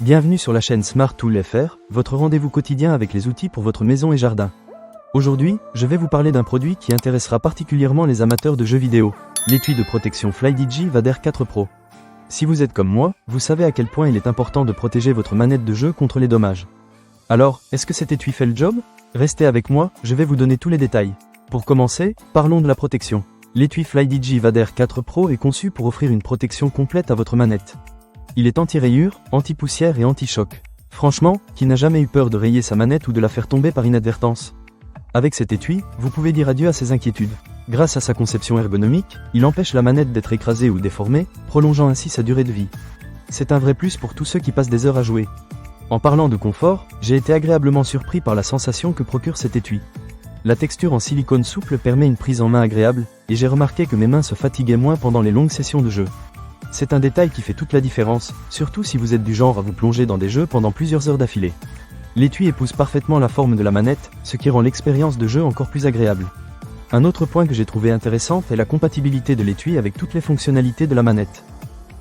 Bienvenue sur la chaîne Smart Tool FR, votre rendez-vous quotidien avec les outils pour votre maison et jardin. Aujourd'hui, je vais vous parler d'un produit qui intéressera particulièrement les amateurs de jeux vidéo, l'étui de protection FlyDigi Vader 4 Pro. Si vous êtes comme moi, vous savez à quel point il est important de protéger votre manette de jeu contre les dommages. Alors, est-ce que cet étui fait le job? Restez avec moi, je vais vous donner tous les détails. Pour commencer, parlons de la protection. L'étui FlyDigi Vader 4 Pro est conçu pour offrir une protection complète à votre manette. Il est anti-rayures, anti-poussière et anti-choc. Franchement, qui n'a jamais eu peur de rayer sa manette ou de la faire tomber par inadvertance? Avec cet étui, vous pouvez dire adieu à ces inquiétudes. Grâce à sa conception ergonomique, il empêche la manette d'être écrasée ou déformée, prolongeant ainsi sa durée de vie. C'est un vrai plus pour tous ceux qui passent des heures à jouer. En parlant de confort, j'ai été agréablement surpris par la sensation que procure cet étui. La texture en silicone souple permet une prise en main agréable, et j'ai remarqué que mes mains se fatiguaient moins pendant les longues sessions de jeu. C'est un détail qui fait toute la différence, surtout si vous êtes du genre à vous plonger dans des jeux pendant plusieurs heures d'affilée. L'étui épouse parfaitement la forme de la manette, ce qui rend l'expérience de jeu encore plus agréable. Un autre point que j'ai trouvé intéressant est la compatibilité de l'étui avec toutes les fonctionnalités de la manette.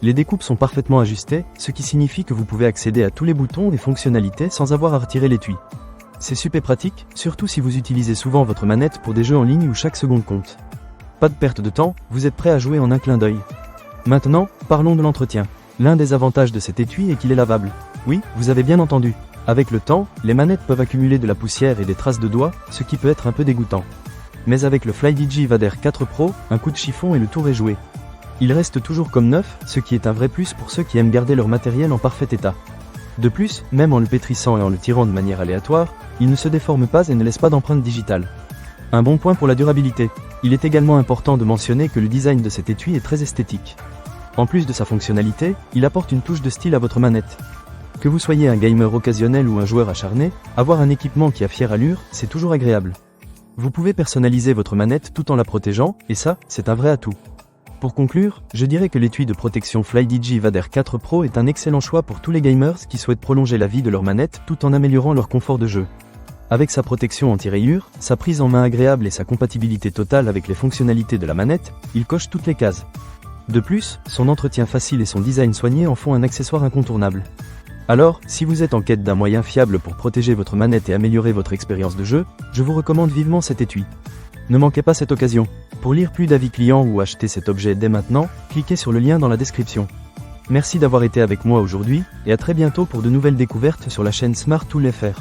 Les découpes sont parfaitement ajustées, ce qui signifie que vous pouvez accéder à tous les boutons et fonctionnalités sans avoir à retirer l'étui. C'est super pratique, surtout si vous utilisez souvent votre manette pour des jeux en ligne où chaque seconde compte. Pas de perte de temps, vous êtes prêt à jouer en un clin d'œil. Maintenant, parlons de l'entretien. L'un des avantages de cet étui est qu'il est lavable. Oui, vous avez bien entendu. Avec le temps, les manettes peuvent accumuler de la poussière et des traces de doigts, ce qui peut être un peu dégoûtant. Mais avec le FlyDigi Vader 4 Pro, un coup de chiffon et le tour est joué. Il reste toujours comme neuf, ce qui est un vrai plus pour ceux qui aiment garder leur matériel en parfait état. De plus, même en le pétrissant et en le tirant de manière aléatoire, il ne se déforme pas et ne laisse pas d'empreinte digitale. Un bon point pour la durabilité. Il est également important de mentionner que le design de cet étui est très esthétique. En plus de sa fonctionnalité, il apporte une touche de style à votre manette. Que vous soyez un gamer occasionnel ou un joueur acharné, avoir un équipement qui a fière allure, c'est toujours agréable. Vous pouvez personnaliser votre manette tout en la protégeant, et ça, c'est un vrai atout. Pour conclure, je dirais que l'étui de protection FlyDigi Vader 4 Pro est un excellent choix pour tous les gamers qui souhaitent prolonger la vie de leur manette tout en améliorant leur confort de jeu. Avec sa protection anti-rayures, sa prise en main agréable et sa compatibilité totale avec les fonctionnalités de la manette, il coche toutes les cases. De plus, son entretien facile et son design soigné en font un accessoire incontournable. Alors, si vous êtes en quête d'un moyen fiable pour protéger votre manette et améliorer votre expérience de jeu, je vous recommande vivement cet étui. Ne manquez pas cette occasion. Pour lire plus d'avis clients ou acheter cet objet dès maintenant, cliquez sur le lien dans la description. Merci d'avoir été avec moi aujourd'hui, et à très bientôt pour de nouvelles découvertes sur la chaîne Smart Tool FR.